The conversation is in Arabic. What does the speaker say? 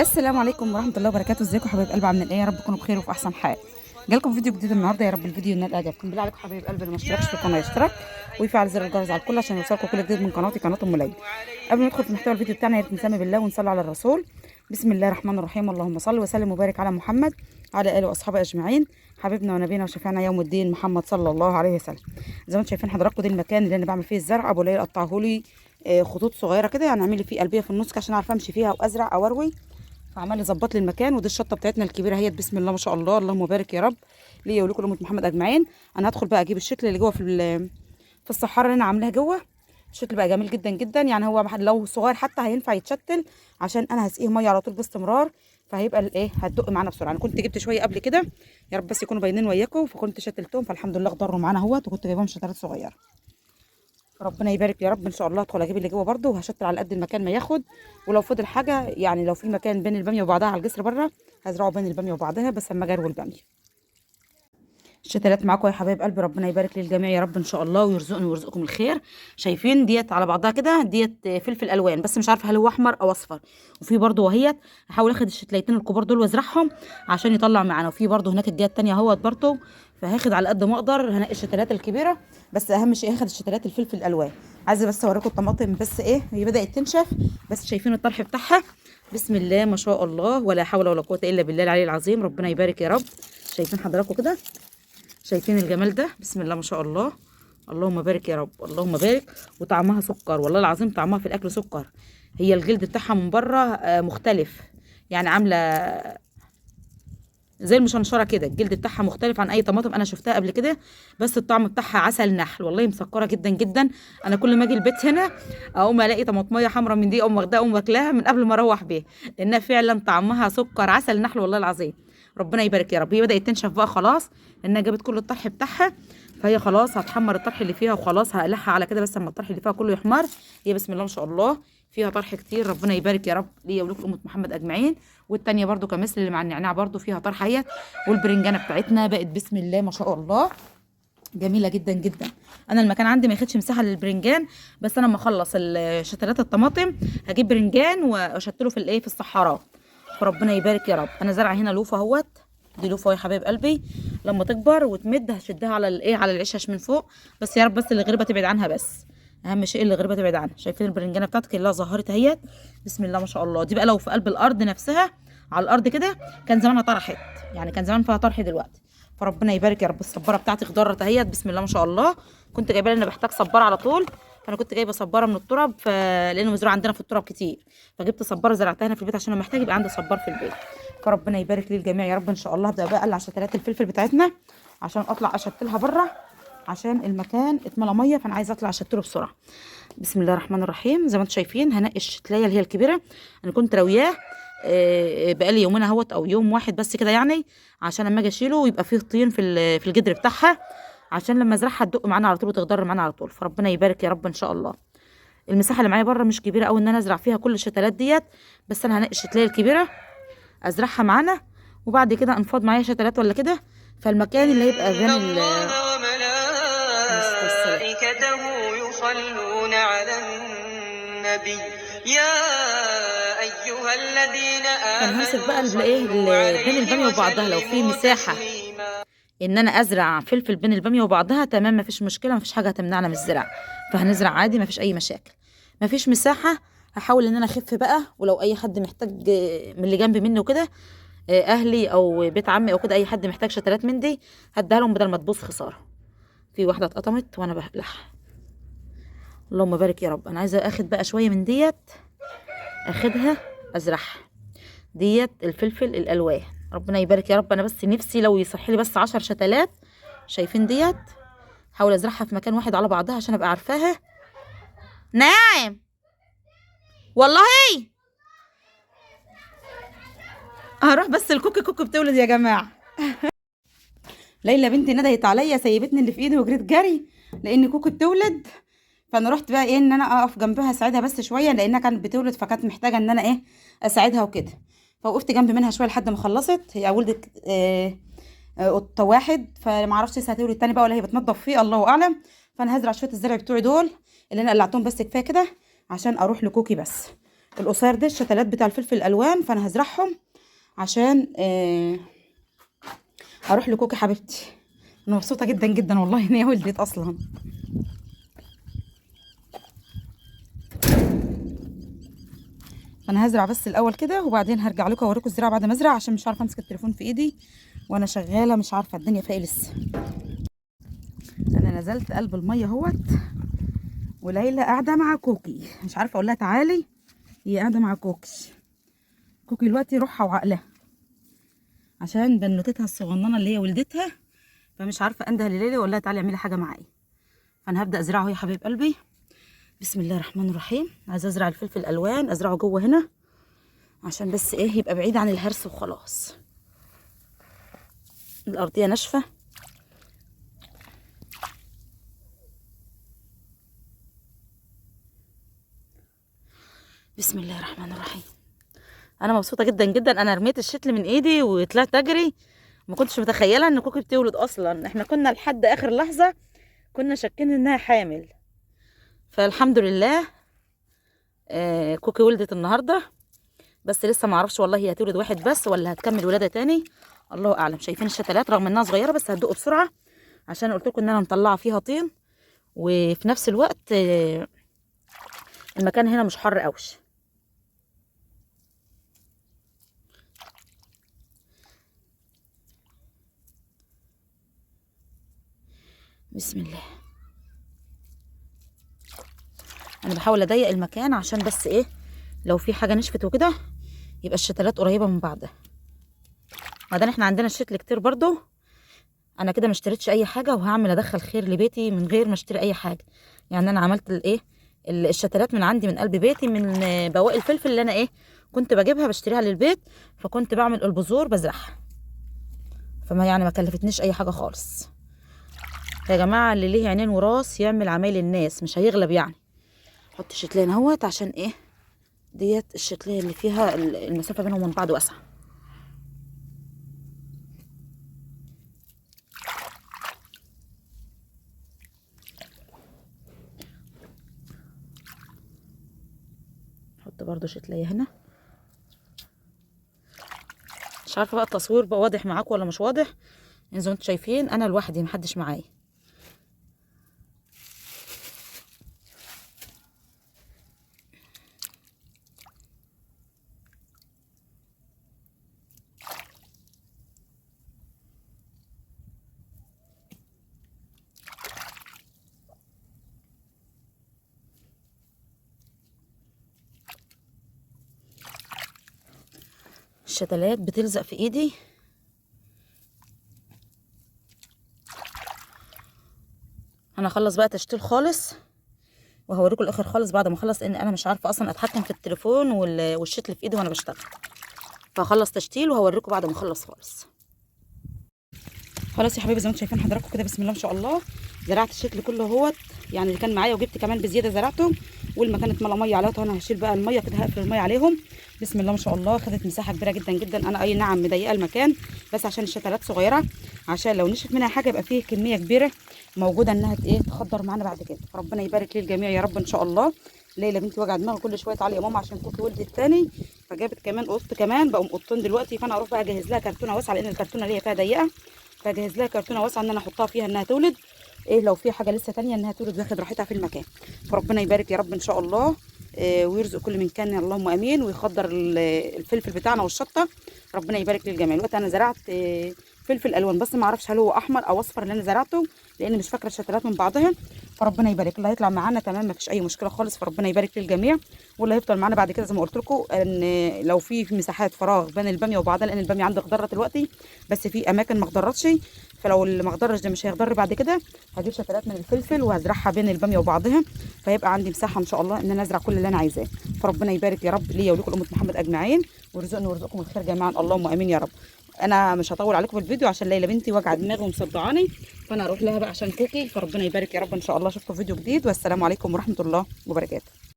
السلام عليكم ورحمه الله وبركاته. ازيكم يا حبايب قلبي؟ عاملين ايه؟ يا رب تكونوا بخير وفي احسن حال. جالكم فيديو جديد النهارده، يا رب الفيديو ينال اعجابكم. بالله عليكم حبايب قلبي اللي ما اشتركش في القناه يشترك ويفعل زر الجرس على الكل عشان يوصلكم كل جديد من قناتي قناه ام ليلى. قبل ما ندخل في محتوى الفيديو بتاعنا يا ريت نسمي بالله ونصلي على الرسول. بسم الله الرحمن الرحيم، اللهم صل وسلم وبارك على محمد وعلى اله واصحابه اجمعين. حبيبنا ونبينا وشفيعنا يوم الدين محمد صلى الله عليه وسلم. زي ما انتم شايفين حضراتكم، ده المكان اللي انا بعمل فيه الزرع. ابو ليلى قطعه لي خطوط صغيره كده، يعني اعمل لي فيه قلبيه في النص عشان اعرف امشي فيها وازرع او اروي. فعمال يظبط لي المكان. ودي الشطه بتاعتنا الكبيره اهيت، بسم الله ما شاء الله، اللهم بارك يا رب ليا ولكم امه محمد اجمعين. انا هدخل بقى اجيب الشكل اللي جوه في الصحاره اللي انا عاملاها جوه. الشكل بقى جميل جدا جدا، يعني هو لو صغير حتى هينفع يتشتل عشان انا هسقيه ميه على طول باستمرار، فهيبقى الايه هتدق معانا بسرعه. انا كنت جبت شويه قبل كده، يا رب بس يكونوا باينين وياكم، فكنت شتلتهم فالحمد لله اخضروا معانا اهوت، وكنت جايبهم شتلات صغيره. ربنا يبارك يا رب. ان شاء الله ادخل اجيب اللي جوه برده وهشتل على قد المكان ما ياخد. ولو فضل حاجه، يعني لو في مكان بين الباميه وبعضها على الجسر بره، هزرعه بين الباميه وبعضها بس اما اجروي الباميه. الشتلات معاكم يا حبايب قلبي، ربنا يبارك للجميع يا رب ان شاء الله، ويرزقني ويرزقكم الخير. شايفين ديت على بعضها كده، ديت فلفل الوان، بس مش عارفه هل هو احمر او اصفر. وفي برده وهيت هحاول اخد الشتليتين الكبار دول وازرعهم عشان يطلع معانا. وفي برده هناك الجهه التانيه اهوت برده، فهاخد على قد ما اقدر. هنقي الشتلات الكبيره، بس اهم شيء هاخد الشتلات الفلفل الالوان. عايزه بس اوريكم الطماطم، بس ايه هي بدات تنشف، بس شايفين الطرح بتاعها بسم الله ما شاء الله، ولا حول ولا قوه الا بالله العلي العظيم. ربنا يبارك يا رب. شايفين حضراتكم كده؟ شايفين الجمال ده؟ بسم الله ما شاء الله، اللهم بارك يا رب، اللهم بارك. وطعمها سكر والله العظيم، طعمها في الاكل سكر. هي الجلد بتاعها من بره مختلف، يعني عامله زي المشنشره كده. الجلد بتاعها مختلف عن اي طماطم انا شفتها قبل كده، بس الطعم بتاعها عسل نحل، والله مسكره جدا جدا. انا كل ما اجي البيت هنا اقوم الاقي طماطميه حمراء من دي، اقوم واخداها اقوم واكلاها من قبل ما اروح بيها، لانها فعلا طعمها سكر عسل نحل والله العظيم. ربنا يبارك يا رب. هي بدات تنشف بقى خلاص، لانها جابت كل الطرح بتاعها، فهي خلاص هتحمر الطرح اللي فيها وخلاص هقلعها على كده. بس اما الطرح اللي فيها كله يحمر، هي بسم الله ما شاء الله فيها طرح كتير. ربنا يبارك يا رب ليا ولكم امه محمد اجمعين. والتانيه برده كمثل اللي مع النعناع برده فيها طرحه اهيت. والبرنجانه بتاعتنا بقت بسم الله ما شاء الله جميله جدا جدا. انا المكان عندي ما ياخدش مساحه للبرنجان، بس انا لما اخلص شتلات الطماطم هجيب برنجان واشتله في الايه في الصحراء. فربنا يبارك يا رب. انا زارعه هنا لوفه اهوت، دي لوفه يا حبايب قلبي، لما تكبر وتمد هشدها على الايه على العشش من فوق. بس يا رب بس اللي غريبه تبعد عنها، بس اهم شيء اللي غريبه تبعد عنها. شايفين البرنجانه بتاعتك اللي ظهرت اهيت؟ بسم الله ما شاء الله. دي بقى لو في قلب الارض نفسها على الارض كده كان زمانها طرحت، يعني كان زمان فيها طرح دلوقتي. فربنا يبارك يا رب. الصباره بتاعتي خضرت اهيت بسم الله ما شاء الله. كنت جايبه لي، انا بحتاج صباره على طول، فانا كنت جايبه صباره من التراب، لانه مزروع عندنا في التراب كتير، فجبت صباره زرعتها هنا في البيت عشان انا محتاج يبقى عندي صبار في البيت. فربنا يبارك للجميع يا رب ان شاء الله. هبدا بقى اقلع شتلات الفلفل بتاعتنا عشان اطلع اشتلها بره، عشان المكان اتملى ميه، فانا عايزه اطلع اشتله بسرعه. بسم الله الرحمن الرحيم. زي ما انتم شايفين هنقي الشتلايه اللي هي الكبيره. انا كنت راوياه بقالي يومين اهوت او يوم واحد بس كده، يعني عشان لما اجي اشيله يبقى فيه طين في الجدر بتاعها، عشان لما ازرعها تدق معانا على طول وتخضر معانا على طول. فربنا يبارك يا رب ان شاء الله. المساحه اللي معايا بره مش كبيره قوي ان انا ازرع فيها كل الشتلات ديت، بس انا هنقي الشتلايه الكبيره ازرعها معانا، وبعد كده انفاض معايا شتلات ولا كده، فالمكان اللي هيبقى إن غني الله السلام. وملائكته يصلون على النبي يا أيها الذين فانا همسك بقى آمنوا صلوا بين عليه الباميه وبعضها، لو في وسلموا مساحه تسليما. ان انا ازرع فلفل بين الباميه وبعضها تمام، مفيش مشكله، مفيش حاجه هتمنعنا من الزراعه، فهنزرع عادي مفيش اي مشاكل. مفيش مساحه هحاول ان انا اخف بقى، ولو اي حد محتاج من اللي جنب مني وكده، اهلي او بيت عمي او كده، اي حد محتاج شتلات من دي هديها لهم بدل ما تبوظ خساره. في واحده اتقطمت وانا بقلعها، اللهم بارك يا رب. انا عايزه اخد بقى شويه من ديت، اخدها ازرعها. ديت الفلفل الالوان، ربنا يبارك يا رب. انا بس نفسي لو يصح لي بس 10 شتلات. شايفين ديت؟ حاول ازرعها في مكان واحد على بعضها عشان ابقى عارفاها. نعم والله هروح، بس الكوكي كوكي بتولد يا جماعه. ليلى بنتي ندهت عليا، سيبتني اللي في ايدي وجريت جري لان كوكي بتولد. فانا رحت بقى ايه ان انا اقف جنبها اساعدها بس شويه، لانها كانت بتولد فكانت محتاجه ان انا ايه اساعدها وكده. فوقفت جنب منها شويه لحد ما خلصت. هي ولدت قطه واحد، فما اعرفش لسه هتولد تاني بقى ولا هي بتنضف فيه، الله اعلم. فانا هزرع شويه الزرع بتوعي دول اللي انا قلعتهم بس كفايه كده عشان اروح لكوكي بس. القصير ده الشتلات بتاع الفلفل الالوان، فانا هزرعهم عشان هروح لكوكي حبيبتي. انا مبسوطه جدا جدا والله ان هي ولدت اصلا. انا هزرع بس الاول كده وبعدين هرجع لكم اوريكم الزراعه بعد ما ازرع، عشان مش عارفه امسك التليفون في ايدي وانا شغاله، مش عارفه الدنيا فيها ايه لسه. انا نزلت قلب الميه اهوت، وليلى قاعده مع كوكي، مش عارفه اقول لها تعالي، هي قاعده مع كوكي دلوقتي روحها وعقلها، عشان بنوتتها الصغننه اللي هي ولدتها، فمش عارفه انده لليلى واقول لها تعالي اعملي حاجه معايا. فانا هبدا ازرعه يا حبيب قلبي. بسم الله الرحمن الرحيم. عايزه ازرع الفلفل الالوان، ازرعه جوه هنا عشان بس ايه يبقى بعيد عن الهرس وخلاص. الارضيه ناشفه. بسم الله الرحمن الرحيم. انا مبسوطه جدا جدا، انا رميت الشتل من ايدي وطلعت اجري، ما كنتش متخيله ان كوكي بتولد اصلا. احنا كنا لحد اخر لحظه كنا شاكين انها حامل، فالحمد لله كوكي ولدت النهارده، بس لسه ما اعرفش والله هي هتولد واحد بس ولا هتكمل ولاده تاني، الله اعلم. شايفين الشتلات رغم انها صغيره بس هتدق بسرعه، عشان قلت لكم ان انا مطلعه فيها طين، وفي نفس الوقت المكان هنا مش حر قوش. بسم الله. انا بحاول اضيق المكان عشان بس ايه لو في حاجه نشفت وكده يبقى الشتلات قريبه من بعضها. بعدين احنا عندنا الشتل كتير برضو، انا كده ما اشتريتش اي حاجه وهعمل ادخل خير لبيتي من غير ما اشتري اي حاجه. يعني انا عملت الايه الشتلات من عندي من قلب بيتي، من بواقي الفلفل اللي انا ايه كنت بجيبها بشتريها للبيت، فكنت بعمل البذور بزرعها، فما يعني ما كلفتنيش اي حاجه خالص. يا جماعه اللي ليه عينين وراس يعمل عمايل الناس، مش هيغلب يعني. حط الشتلين اهوت عشان ايه ديت الشتليه اللي فيها المسافه بينهم وبين بعض واسعه. حط برضو شتليه هنا. مش عارفه بقى التصوير بقى واضح معاكم ولا مش واضح، يعني زي ما انتم شايفين انا لوحدي محدش معايا. الشتلات بتلزق في ايدي. انا هخلص بقى تشتيل خالص وهوريكم الاخر خالص بعد ما اخلص، لان انا مش عارفه اصلا اتحكم في التليفون والشتل في ايدي وانا بشتغل، فهخلص تشتيل وهوريكم بعد ما اخلص خالص. خلاص يا حبايبي زي ما انتم شايفين حضراتكم كده، بسم الله ما شاء الله، زرعت الشتل كله اهوت، يعني اللي كان معايا وجبت كمان بزياده زرعتهم، والمكان اتملى ميه عليها. انا هشيل بقى الميه كده، هقفل الميه عليهم. بسم الله ما شاء الله، خدت مساحه كبيره جدا جدا. انا اي نعم مضيقه المكان بس عشان الشتلات صغيره، عشان لو نشف منها حاجه يبقى فيه كميه كبيره موجوده انها ايه تخضر معانا بعد كده. ربنا يبارك للجميع يا رب ان شاء الله. ليلى بنتي وجع دماغها كل شويه تعالي يا ماما عشان كوكي ولدت تاني، فجابت كمان قط كمان، بقوا قطين دلوقتي. فانا اروح بقى اجهز لها كرتونه واسعه، لان الكرتونه اللي هي فيها ضيقه، فجهز لها كرتونه واسعه ان انا احطها فيها انها تولد ايه لو في حاجه لسه تانية انها تولد وياخد راحتها في المكان. فربنا يبارك يا رب ان شاء الله، ويرزق كل من كان اللهم امين، ويخضر الفلفل بتاعنا والشطه. ربنا يبارك للجميع. دلوقتي انا زرعت فلفل الوان، بس ما اعرفش هل هو احمر او اصفر اللي انا زرعته، لان مش فاكره الشتلات من بعضها. فربنا يبارك، اللي هيطلع معانا تمام ما فيش اي مشكله خالص، فربنا يبارك للجميع. واللي هيفضل معانا بعد كده زي ما قلت لكم ان لو في مساحات فراغ بين الباميه وبعضها، لان الباميه عندي اخضرت دلوقتي بس في اماكن ما اخضرتش، فلو اللي ما اخضرش ده مش هيخضر بعد كده، هجيب شتلات من الفلفل وهزرعها بين الباميه وبعضها، فيبقى عندي مساحه ان شاء الله ان انا ازرع كل اللي انا عايزاه. فربنا يبارك يا رب ليا ولكم امه محمد اجمعين، ويرزقني ويرزقكم الخير جميعا اللهم امين يا رب. انا مش هطول عليكم في الفيديو عشان ليلى بنتي وجع دماغي ومصدعاني، فانا هروح لها بقى عشان كوكي. فربنا يبارك يا رب ان شاء الله. اشوفكم في فيديو جديد، والسلام عليكم ورحمه الله وبركاته.